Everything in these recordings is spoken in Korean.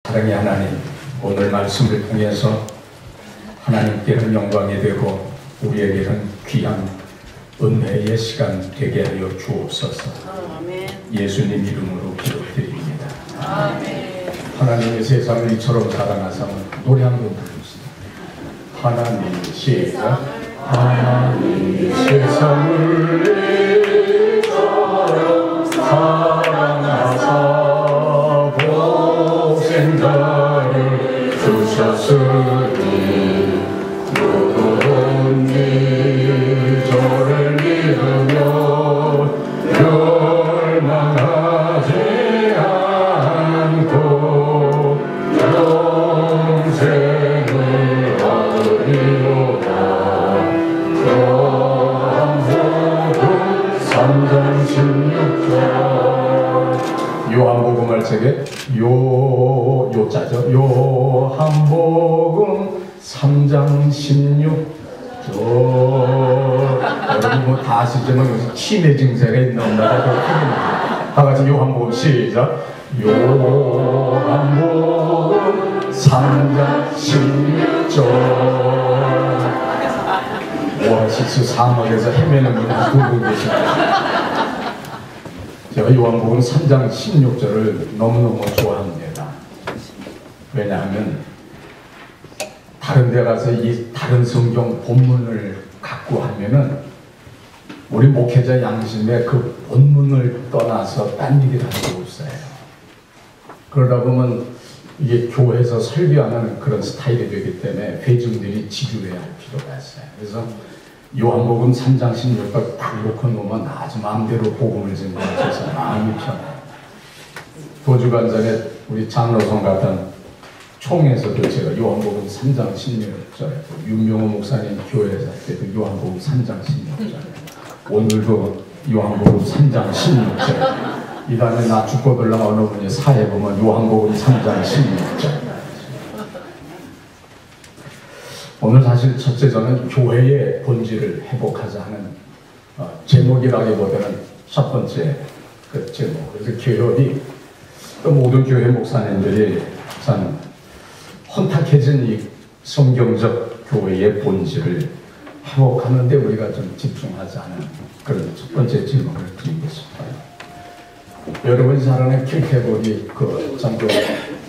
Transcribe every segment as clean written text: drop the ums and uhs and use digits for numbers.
사랑의 하나님, 오늘 말씀을 통해서 하나님께는 영광이 되고 우리에게는 귀한 은혜의 시간 되게 하여 주옵소서. 예수님 이름으로 기도드립니다. 아멘. 하나님의 세상을 이처럼 사랑하사 노래 한 번 부릅시다. 하나님 시작. 하나님 세상을 이처럼 사랑하사 복생자를 주셨으니 누구든지 저를 믿으며 멸망하지 않고 영생을 얻으리로다. 요한복음 3장 16절. 요한복음을 책에 요자죠. 요한복음 3장 16절. 여러분 뭐 다 아시지만 여기서 치매 증세가 있나 없나 다 같이 요한복음 시작. 요한복음 3장 16절. 오아시스 사막에서 헤매는 분이 누구 계십니까? 제가 요한복음 3장 16절을 너무너무 좋아합니다. 왜냐하면 다른 데 가서 이 다른 성경 본문을 갖고 하면은 우리 목회자 양심에 그 본문을 떠나서 딴 얘기를 할 수 없어요. 그러다 보면 이게 교회에서 설교하는 그런 스타일이 되기 때문에 회중들이 지루해야 할 필요가 있어요. 그래서 요한복음 3장 16절 딱 놓고 놓으면 아주 마음대로 복음을 전하셔서 마음이 편해요. 도주간 전에 우리 장로성 같은 총에서도 제가 요한복음 3장 16절, 윤명호 목사님 교회에서 할 때도 요한복음 3장 16절, 오늘도 요한복음 3장 16절, 이 다음에 나 죽고 들라가 어느 분이 사회 보면 요한복음 3장 16절. 오늘 사실 첫째 저는 교회의 본질을 회복하자 하는 제목이라기보다는 첫 번째 그 제목. 그래서 교회이 또 모든 교회 목사님들이 참 혼탁해진 이 성경적 교회의 본질을 회복하는데 우리가 좀 집중하자는 그런 첫 번째 질문을 드리고 싶어요. 여러분이 잘 아는 킬케고리 참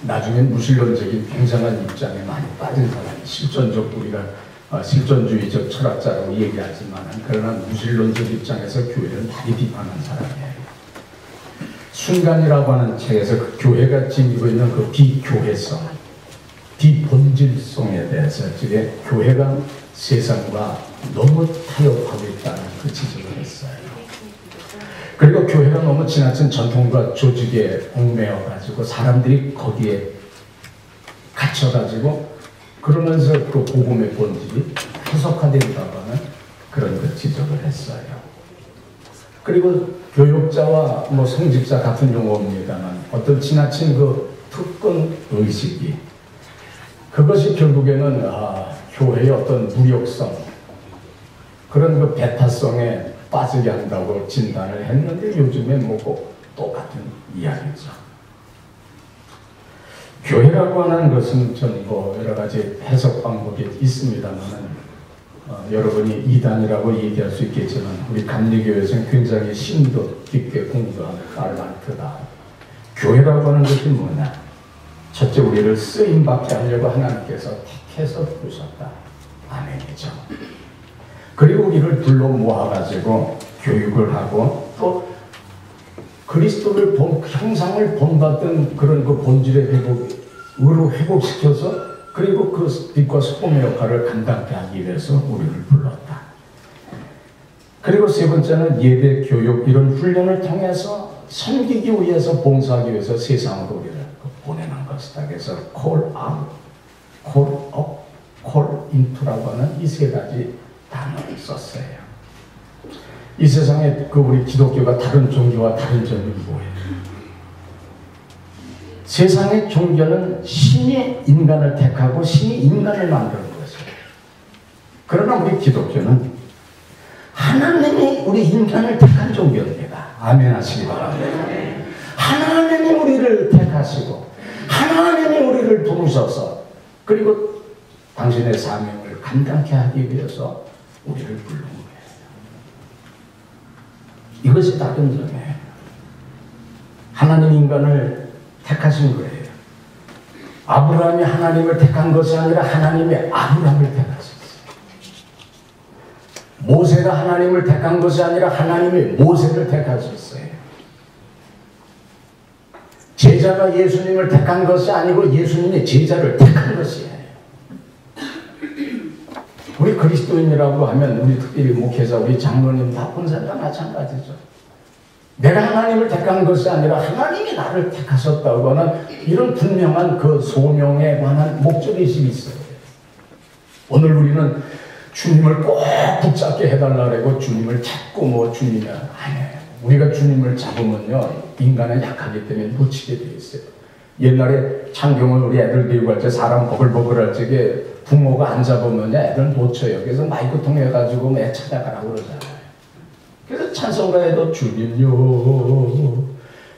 나중에 무신론적인 굉장한 입장에 많이 빠진 사람이 실존적 우리가 실존주의적 철학자라고 얘기하지만 그러나 무신론적 입장에서 교회를 많이 비판한 사람이에요. 순간이라고 하는 책에서 그 교회가 지니고 있는 그 비교회성, 비본질성에 대해서 즉 교회가 세상과 너무 타협하고 있다는 그 지적을 했어요. 그리고 교회가 너무 지나친 전통과 조직에 얽매여가지고 사람들이 거기에 갇혀가지고 그러면서 그 복음의 본질이 해석화된다고 하는 그런 그 지적을 했어요. 그리고 교육자와 뭐 성직자 같은 용어입니다만 어떤 지나친 그 특권 의식이 그것이 결국에는 교회의 어떤 무력성 그런 그 배타성에 빠지게 한다고 진단을 했는데 요즘에 뭐 똑같은 이야기죠. 교회라고 하는 것은 전 뭐 여러 가지 해석 방법이 있습니다만 여러분이 이단이라고 얘기할 수 있겠지만 우리 감리교회에서는 굉장히 심도 깊게 공부한 알만트다. 교회라고 하는 것이 뭐냐? 첫째 우리를 쓰임받게 하려고 하나님께서 택해서 부르셨다. 아멘이죠. 그리고 우리를 불러 모아가지고 교육을 하고 또 그리스도를 형상을 본받던 그런 그 본질의 회복으로 회복시켜서 그리고 그 빛과 소금의 역할을 감당케 하기 위해서 우리를 불렀다. 그리고 세 번째는 예배, 교육 이런 훈련을 통해서 섬기기 위해서 봉사하기 위해서 세상으로 우리를 보내는 것이다. 그래서 call out, call up, call into라고 하는 이 세 가지 단어를 썼어요. 이 세상에 그 우리 기독교가 다른 종교와 다른 점이 뭐예요? 세상의 종교는 신이 인간을 택하고 신이 인간을 만드는 것이에요. 그러나 우리 기독교는 하나님이 우리 인간을 택한 종교입니다. 아멘 하시기 바랍니다. 하나님이 우리를 택하시고 하나님이 우리를 부르셔서 그리고 당신의 사명을 감당케 하기 위해서 우리를 부른 거예요. 이것이 다른 점이에요. 하나님 인간을 택하신 거예요. 아브라함이 하나님을 택한 것이 아니라 하나님이 아브라함을 택하셨어요. 모세가 하나님을 택한 것이 아니라 하나님이 모세를 택하셨어요. 제자가 예수님을 택한 것이 아니고 예수님이 제자를 택한 것이에요. 우리 그리스도인이라고 하면 우리 특별히 목회자, 우리 장로님 다 본사가 마찬가지죠. 내가 하나님을 택한 것이 아니라 하나님이 나를 택하셨다고 하는 이런 분명한 그 소명에 관한 목적의식이 있어요. 오늘 우리는 주님을 꼭 붙잡게 해달라고 주님을 찾고 뭐 주님이 아니에요. 우리가 주님을 잡으면요 인간은 약하기 때문에 놓치게 되어 있어요. 옛날에 창경을 우리 애들 데리고 갈 때 사람 버글버글 할 적에 부모가 안 잡으면 애들 놓쳐요. 그래서 마이크 통해가지고 애 찾아가라고 그러잖아요. 그래서 찬송가에도 주님요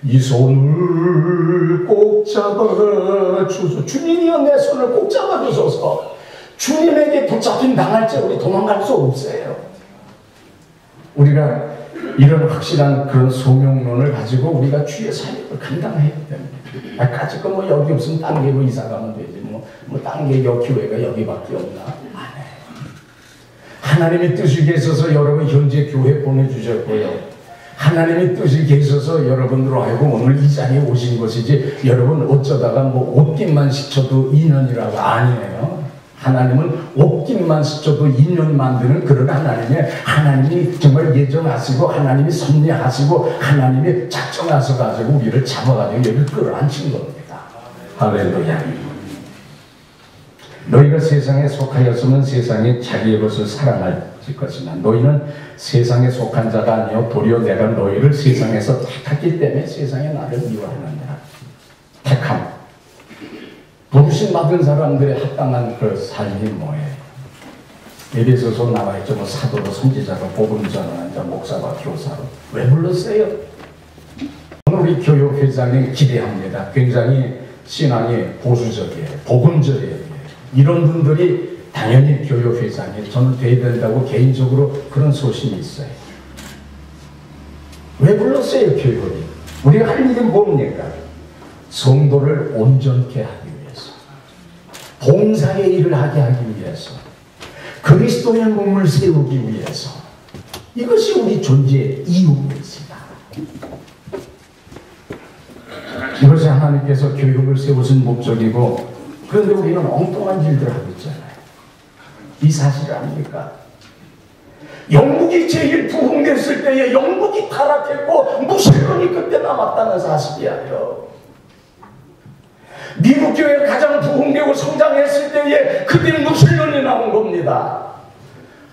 이 손을 꼭 잡아주소서. 주님이여 내 손을 꼭 잡아주소서. 주님에게 붙잡힌 당할지 우리 도망갈 수 없어요. 우리가 이런 확실한 그런 소명론을 가지고 우리가 주의 사역을 감당해야 됩니다. 까짓 거 뭐 여기 없으면 딴 게로 이사 가면 되지. 딴 게 교회가 여기밖에 없나? 안 해. 하나님의 뜻이 계셔서 여러분 현재 교회 보내주셨고요. 하나님의 뜻이 계셔서 여러분들로 하여금 오늘 이 자리에 오신 것이지 여러분 어쩌다가 뭐 옷깃만 스쳐도 인연이라고 아니에요. 하나님은 옷깃만 스쳐도 인연 만드는 그런 하나님이 정말 예정하시고 하나님이 섭리하시고 하나님이 작정하셔 가지고 우리를 잡아가지고 여기를 끌어안친 겁니다. 할렐루야. 너희가 세상에 속하였으면 세상이 자기의 것을 사랑할 것이나 너희는 세상에 속한 자가 아니요 도리어 내가 너희를 세상에서 택했기 때문에 세상에 나를 미워하느니라. 택함. 부르심 받은 사람들의 합당한 그 삶이 뭐예요? 에베소서 나와 있죠. 뭐 사도로, 선지자로, 복음 전하는 자, 목사와 교사로. 왜 불렀어요? 오늘 우리 교육회장님 기대합니다. 굉장히 신앙이 보수적이에요. 복음적이에요. 이런 분들이 당연히 교육회장이 저는 돼야 된다고 개인적으로 그런 소신이 있어요. 왜 불렀어요, 교육이? 우리가 할 일이 뭡니까? 성도를 온전케 하기 위해서, 봉사의 일을 하게 하기 위해서, 그리스도의 몸을 세우기 위해서. 이것이 우리 존재의 이유입니다. 이것이 하나님께서 교육을 세우신 목적이고, 그런데 우리는 엉뚱한 일들을 하고 있잖아요. 이 사실 아닙니까? 영국이 제일 부흥됐을 때에 영국이 타락했고 무슬림이 그때 남았다는 사실이에요. 미국 교회가 가장 부흥되고 성장했을 때에 그때 무슬림이 나온 겁니다.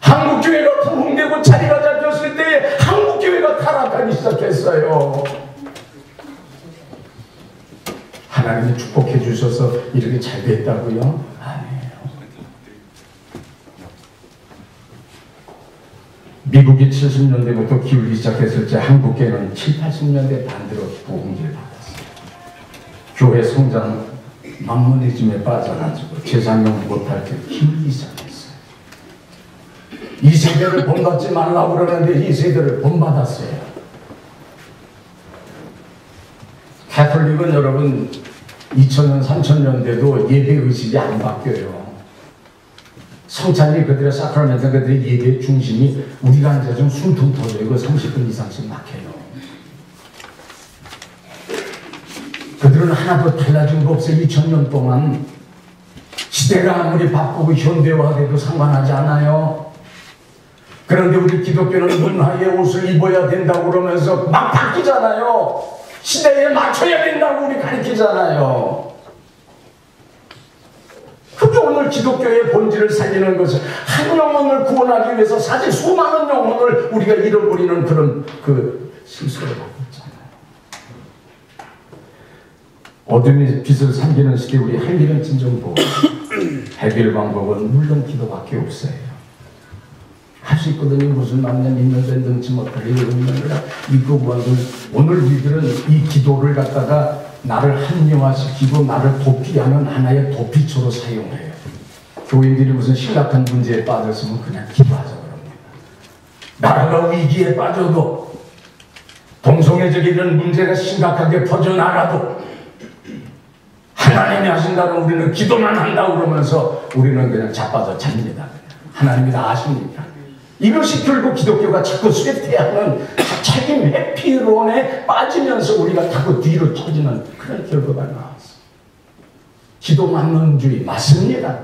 한국 교회가 부흥되고 자리가 잡혔을 때에 한국 교회가 타락하기 시작했어요. 하나님이 축복해 주셔서 이렇게 잘 됐다고요? 아니에요. 미국이 70년대부터 기울기 시작했을 때 한국교회는 7, 80년대 반대로 부흥기를 받았어요. 교회 성장 막무가내짐에 빠져가지고 재산용 못할 때 기울기 시작했어요. 이 세대를 본받지 말라고 그러는데 이 세대를 본받았어요. 가톨릭은 여러분 2000년, 3000년대도 예배의식이 안 바뀌어요. 성찬이 그들의 사크라멘트, 그들의 예배의 중심이 우리가 앉아서 숨통 터져요. 이거 30분 이상씩 막혀요. 그들은 하나도 달라진 거 없어요. 2000년 동안. 시대가 아무리 바쁘고 현대화돼도 상관하지 않아요. 그런데 우리 기독교는 문화의 옷을 입어야 된다고 그러면서 막 바뀌잖아요. 시대에 맞춰야 된다고 우리 가르치잖아요. 그게 오늘 기독교의 본질을 살리는 것은 한 영혼을 구원하기 위해서 사실 수많은 영혼을 우리가 잃어버리는 그런 그 실수를 하고 있잖아요. 어둠이 빛을 삼기는 시대 우리 할 일은 진정 보고 해결 방법은 물론 기도밖에 없어요. 할 수 있거든요. 무슨 남녀 있는데 능치 못할 일을 없는 거라. 이거 오늘 우리들은 이 기도를 갖다가 나를 합리화시키고 나를 도피하는 하나의 도피처로 사용해요. 교인들이 무슨 심각한 문제에 빠졌으면 그냥 기도하자 그럽니다. 나라가 위기에 빠져도 동성애적 이런 문제가 심각하게 퍼져나가도 하나님이 하신다면 우리는 기도만 한다 그러면서 우리는 그냥 자빠져 잡니다. 하나님이 다 아십니까? 이것이 결국 기독교가 자꾸 쇠퇴하는 책임 회피론에 빠지면서 우리가 자꾸 뒤로 처지는 그런 결과가 나왔어. 기도 맞는주의 맞습니다.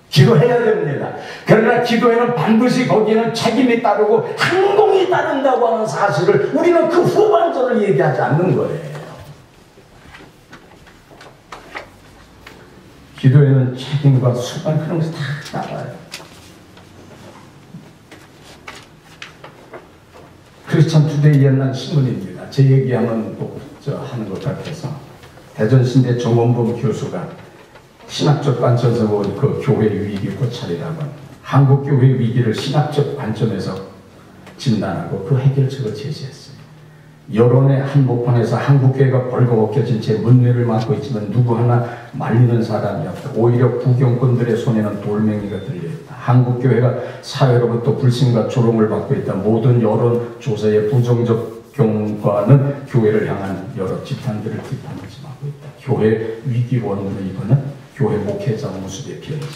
기도해야 됩니다. 그러나 기도에는 반드시 거기에는 책임이 따르고 행동이 따른다고 하는 사실을 우리는 그 후반전을 얘기하지 않는 거예요. 기도에는 책임과 수반 그런 것이 다 따라요. 크리스천 투데이 옛날 신문입니다. 제 얘기하면 또 하는 것 같아서 대전신대 정원범 교수가 신학적 관점에서 그 교회의 위기 고찰이라고 한국 교회의 위기를 신학적 관점에서 진단하고 그 해결책을 제시했어요. 여론의 한복판에서 한국교회가 벌거벗겨진 채 문매를 맞고 있지만 누구 하나 말리는 사람이 없다. 오히려 구경꾼들의 손에는 돌멩이가 들려있다. 한국교회가 사회로부터 불신과 조롱을 받고 있다. 모든 여론조사의 부정적 경과는 교회를 향한 여러 집단들을 비판하지 하고 있다. 교회 위기 원인은 이거는 교회 목회자 모습의 변이지.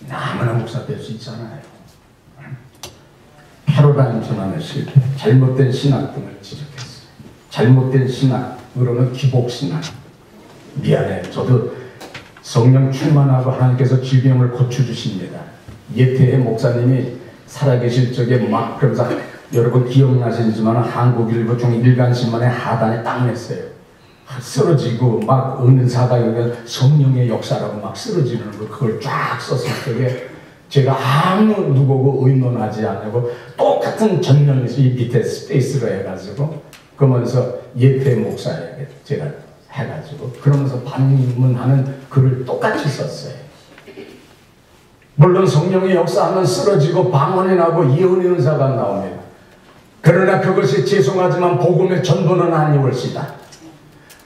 아무나 목사 될 수 있잖아요. 패러다임 전환의 실패, 잘못된 신학 등을 지적했어요. 잘못된 신학으로는 기복신학. 미안해. 저도 성령 충만하고 하나님께서 질병을 고쳐주십니다. 예태의 목사님이 살아계실 적에 막 그러면서 여러분 기억나시지만 한국일보 중 일간신문에 하단에 딱 냈어요. 쓰러지고 막 은사가 여기 성령의 역사라고 막 쓰러지는 걸 그걸 쫙 썼을 적에 제가 아무 누구고 의논하지 않고 똑같은 전면에서 이 밑에 스페이스로 해가지고 그러면서 예태 목사에게 제가 해가지고 그러면서 반문하는 글을 똑같이 썼어요. 물론 성령의 역사하면 쓰러지고 방언이 나고 예언의 은사가 나옵니다. 그러나 그것이 죄송하지만 복음의 전부는 아니올시다.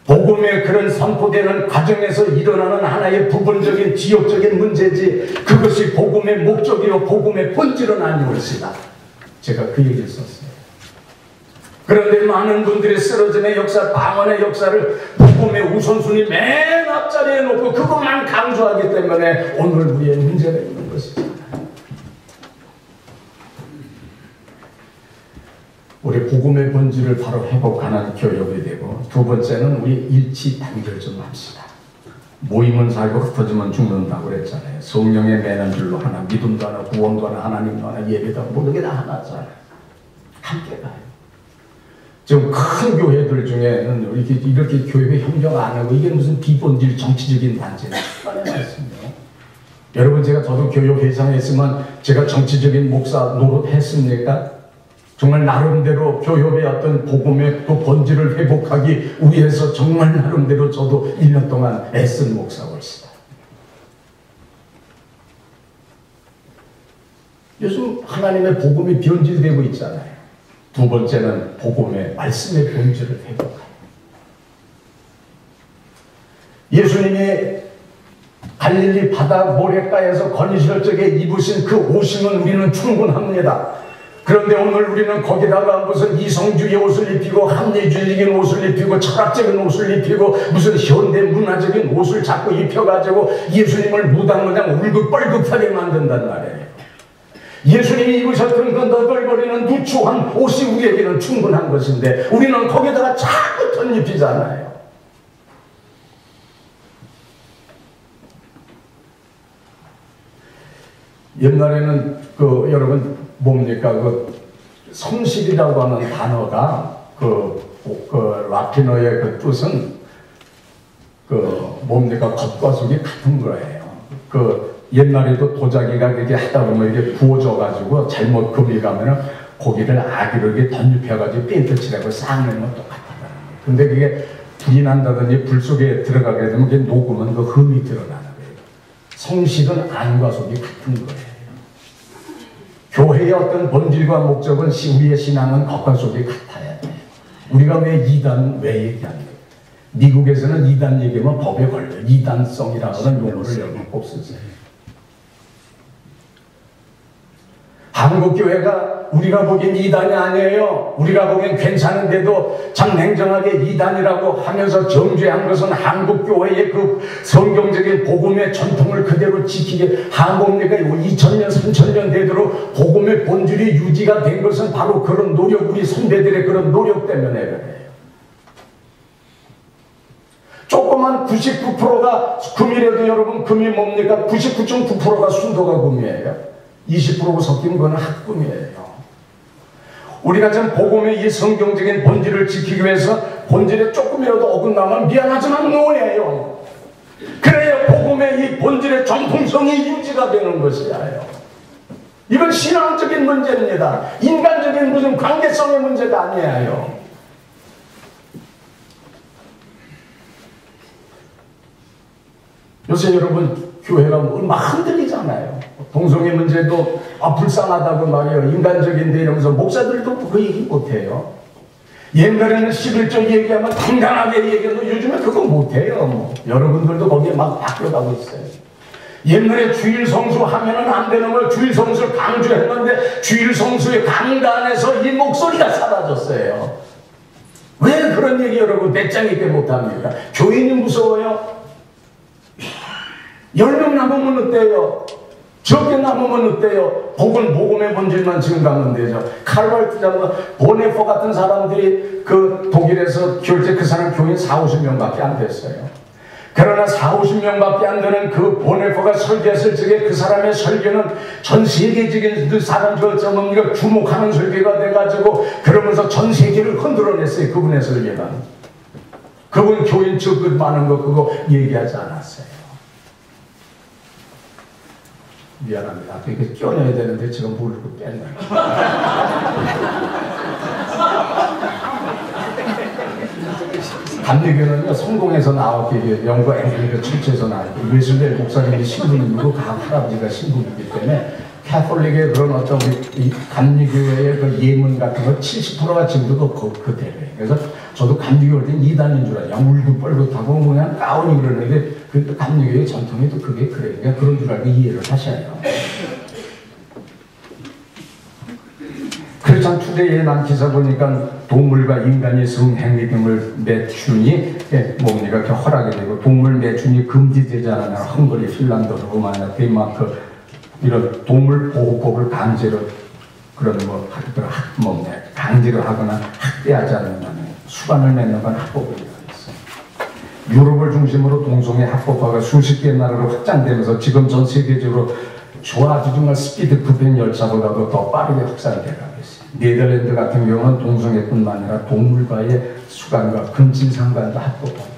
복음의 그런 선포되는 과정에서 일어나는 하나의 부분적인 지역적인 문제지 그것이 복음의 목적이요 복음의 본질은 아니올시다. 제가 그 얘기를 썼어요. 그런데 많은 분들이 쓰러짐의 역사, 방언의 역사를 복음의 우선순위 맨 앞자리에 놓고 그것만 강조하기 때문에 오늘 우리의 문제가 있는 것이잖아요. 우리 복음의 본질을 바로 회복하는 교육이 되고 두 번째는 우리 일치 단결 좀 합시다. 모이면 살고 흩어지면 죽는다고 그랬잖아요. 성령의 매는 줄로 하나, 믿음도 하나, 구원도 하나, 하나님도 하나, 예배도 하나, 모든 게 다 하나잖아요. 함께 가요. 지금 큰 교회들 중에는 이렇게 교회 협력 안 하고 이게 무슨 비본질 정치적인 단체는 말씀이에요. 여러분 제가 저도 교육회장에 있으면 제가 정치적인 목사 노릇했습니까? 정말 나름대로 교협의 어떤 복음의 그 본질을 회복하기 위해서 정말 나름대로 저도 1년 동안 애쓴 목사였습니다. 요즘 하나님의 복음이 변질되고 있잖아요. 두 번째는 복음의 말씀의 본질을 회복하는. 예수님이 갈릴리 바다 모래가에서 건의시절적에 입으신 그 옷이면 우리는 충분합니다. 그런데 오늘 우리는 거기다가 무슨 이성주의 옷을 입히고 합리주의적인 옷을 입히고 철학적인 옷을 입히고 무슨 현대 문화적인 옷을 자꾸 입혀가지고 예수님을 무당무당 울긋벌긋하게 만든단 말이에요. 예수님이 입으셨던 그 너덜거리는 누추한 옷이 우리에게는 충분한 것인데 우리는 거기다가 자꾸 덧입히잖아요. 옛날에는 그 여러분 뭡니까 그 성실이라고 하는 단어가 그 라틴어의 그 뜻은 그 뭡니까 겉과 속이 같은 거예요. 그 옛날에도 도자기가 이렇게 하다 보면 이게 부어져가지고 잘못 금이 가면은 고기를 아기르게 덧입혀가지고 페인트 칠하고 싹 내면 똑같다는 거예요. 근데 그게 불이 난다든지 불 속에 들어가게 되면 그게 녹으면 그 흠이 드러나는 거예요. 성실은 안과 속이 같은 거예요. 교회의 어떤 본질과 목적은 우리의 신앙은 겉과 속이 같아야 돼요. 우리가 왜 이단 왜 얘기하는 거예요? 미국에서는 이단 얘기하면 법에 걸려. 이단성이라는 용어를 여기 꼭 쓰세요. 한국교회가 우리가 보기엔 이단이 아니에요. 우리가 보기엔 괜찮은데도 참 냉정하게 이단이라고 하면서 정죄한 것은 한국교회의 그 성경적인 복음의 전통을 그대로 지키게 한국교회가 2000년, 3000년 되도록 복음의 본질이 유지가 된 것은 바로 그런 노력, 우리 선배들의 그런 노력 때문에 그래요. 조그만 99%가 금이라도 여러분 금이 뭡니까? 99.9%가 순도가 금이에요. 20%가 섞인 건 학금이에요. 우리가 지금 복음의 이 성경적인 본질을 지키기 위해서 본질에 조금이라도 어긋나면 미안하지만 노예예요. 그래야 복음의 이 본질의 정통성이 유지가 되는 것이에요. 이건 신앙적인 문제입니다. 인간적인 무슨 관계성의 문제가 아니에요. 요새 여러분 교회가 막 흔들리잖아요. 동성애 문제도 불쌍하다고 말이에요. 인간적인데 이러면서 목사들도 그 얘기 못해요. 옛날에는 11조 얘기하면 당당하게 얘기해도 요즘에 그거 못해요. 여러분들도 거기에 막 바뀌어가고 있어요. 옛날에 주일 성수 하면은 안 되는 걸 주일 성수를 강조했는데 주일 성수의 강단에서 이 목소리가 사라졌어요. 왜 그런 얘기 여러분 배짱 있게 못합니까? 교인이 무서워요? 10명 남으면 어때요? 적게 남으면 어때요? 복음의 본질만 지금 가면 되죠. 칼발트장, 보네퍼 같은 사람들이 그 독일에서 결제 그 사람 교인 40-50명밖에 안 됐어요. 그러나 40-50명밖에 안 되는 그 보네퍼가 설교했을 적에 그 사람의 설교는 전 세계적인 그 사람 뭡니까 주목하는 설교가 돼가지고 그러면서 전 세계를 흔들어냈어요. 그분의 설교가. 그분 교인 적극 많은 거 그거 얘기하지 않았어요. 미안합니다. 이렇게 껴내야 되는데 지금 모르고 뺐네. 감리교는요 성공해서 나왔기 영국 앵글리칸 철치에서 나왔고 웨슬리 목사님이 신부님이고 각 할아버지가 신부이기 때문에 캐톨릭의 그런 어떤 이 감리교회의 그 예문 같은 거 70%가 지금도 그대로예요. 그래서 저도 감리교일 땐 이단인 줄 알아요. 울긋벌긋하고 그냥 까오니 그러는데 그 감리교의 전통이 또 그게 그래요. 그러니까 그런 줄 알고 이해를 하셔요. 크리스천 투데이에 난 기사 보니까 동물과 인간의 성행위 등을 매춘이 뭡니까 이렇게 허락이 되고 동물 매춘이 금지되지 않으면 헝가리, 핀란드, 루마니아, 덴마크 이런 동물 보호법을 강제로 그런 강제로 하거나 학대하지 않는다면 수반을 맺는 건 합법이라고 했어요. 유럽을 중심으로 동성애 합법화가 수십 개의 나라로 확장되면서 지금 전 세계적으로 아주 정말 스피드 급행 열차보다도 더 빠르게 확산되고 있어요. 네덜란드 같은 경우는 동성애뿐만 아니라 동물과의 수간과 근친상간도 합법화됐어요.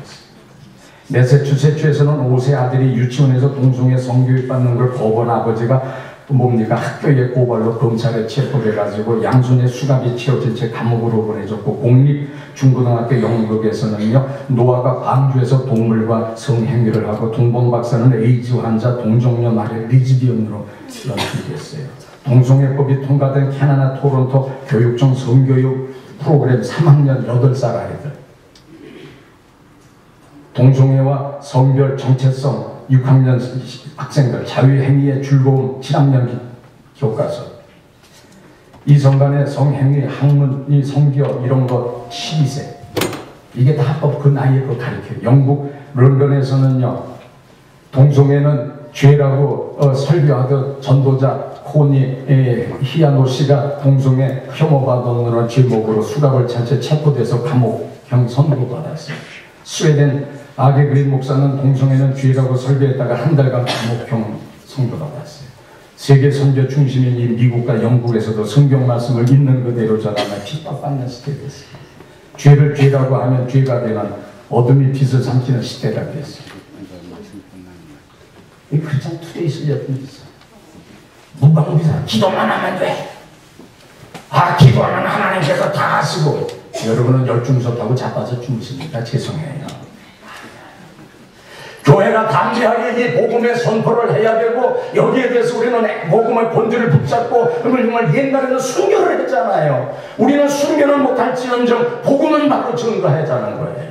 매사추세츠에서는 5세 아들이 유치원에서 동성애 성교육 받는 걸 거부한 아버지가 뭡니까 학교에 고발로 검찰에 체포돼가지고 양손에 수갑이 채워진 채 감옥으로 보내졌고 공립중고등학교 영국에서는요 노아가 방주에서 동물과 성행위를 하고 동봉 박사는 에이즈 환자 동정녀 말에 리즈비언으로 연출됐어요. 동성애법이 통과된 캐나다 토론토 교육청 성교육 프로그램 3학년 8살 아이들 동성애와 성별 정체성 6학년 학생들 자유행위의 즐거움 7학년 교과서 이성간의 성행위 학문이 성기어 이런 것 12세 이게 다 합법 그 나이에 그거 가르쳐요. 영국 런던에서는요 동성애는 죄라고 설교하던 전도자 코니 히아노 씨가 동성애 혐오받은 제목으로 수갑을 찬 채 체포돼서 감옥형 선고받았어요. 스웨덴 아게 그린 목사는 동성애는 죄라고 설교했다가 한 달간 감옥형 선고받았어요. 세계 선교 중심인 이 미국과 영국에서도 성경 말씀을 있는 그대로 전하며 핍박받는 시대가 됐어요. 죄를 죄라고 하면 죄가 되는 어둠이 빛을 삼키는 시대가 됐어요. 이 크리스천 투데이 실력이 있어. 무방비상 기도만 하면 돼. 기도하면 하나님께서 다 하시고 여러분은 열중섭하고 자빠져 주무십니까? 죄송해요. 교회가 담대하게 이 복음의 선포를 해야 되고 여기에 대해서 우리는 복음의 본질을 붙잡고 정말 옛날에는 순교를 했잖아요. 우리는 순교는 못할지언정 복음은 바로 증거하자는 거예요.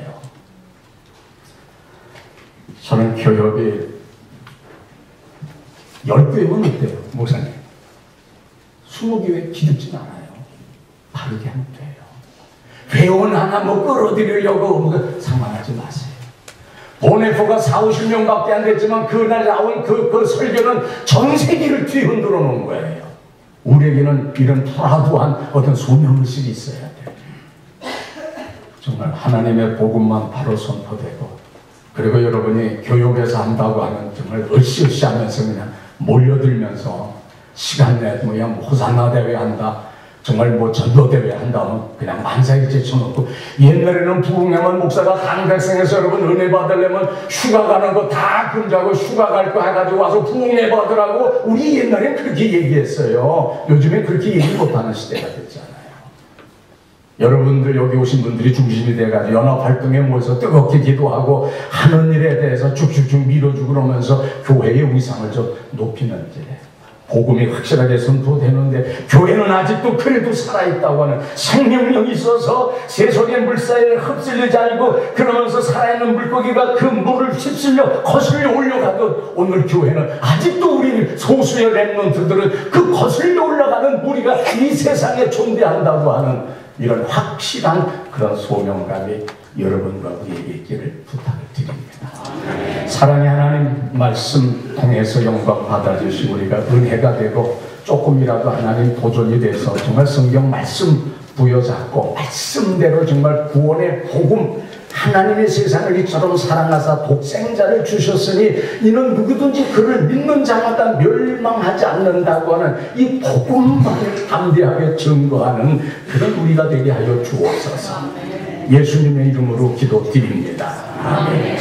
저는 교협이 10교회면 어때요? 목사님 20교회 기죽진 않아요. 바르게 하면 돼요. 회원 하나 뭐 끌어들이려고 뭐 상관하지 마세요. 보네포가 40~50명밖에 안 됐지만 그날 나온 그 설교는 전 세계를 뒤흔들어 놓은 거예요. 우리에게는 이런 불화두한 어떤 소명의식이 있어야 돼요. 정말 하나님의 복음만 바로 선포되고, 그리고 여러분이 교육에서 한다고 하면 정말 으쌰으쌰 하면서 그냥 몰려들면서 시간 내 뭐야 호산나 대회 한다, 정말 뭐 전도대회 한다면 그냥 만사에 제쳐놓고, 옛날에는 부흥회만 목사가 강백성에서 여러분 은혜 받으려면 휴가 가는 거 다 금지하고 휴가 갈 거 해가지고 와서 부흥회 받으라고 우리 옛날엔 그렇게 얘기했어요. 요즘엔 그렇게 얘기 못하는 시대가 됐잖아요. 여러분들 여기 오신 분들이 중심이 돼가지고 연합활동에 모여서 뜨겁게 기도하고 하는 일에 대해서 쭉쭉쭉 밀어주고 그러면서 교회의 위상을 좀 높이는 이제 복음이 확실하게 선포되는데, 교회는 아직도 그래도 살아있다고 하는 생명력이 있어서 새속의 물살에 흡수되지 않고 그러면서 살아있는 물고기가 그 물을 휩쓸려 거슬려 올려가도, 오늘 교회는 아직도 우리 소수의 렘넌트들은 그 거슬려 올라가는 무리가 이 세상에 존재한다고 하는 이런 확실한 그런 소명감이 여러분과 우리에게 있기를 부탁을 드립니다. 사랑의 하나님, 말씀 통해서 영광 받아주시고 우리가 은혜가 되고 조금이라도 하나님 보존이 돼서 정말 성경 말씀 부여잡고 말씀대로 정말 구원의 복음, 하나님의 세상을 이처럼 사랑하사 독생자를 주셨으니 이는 누구든지 그를 믿는 자마다 멸망하지 않는다고 하는 이 복음만을 담대하게 증거하는 그런 우리가 되게 하여 주옵소서. 예수님의 이름으로 기도드립니다. 아멘.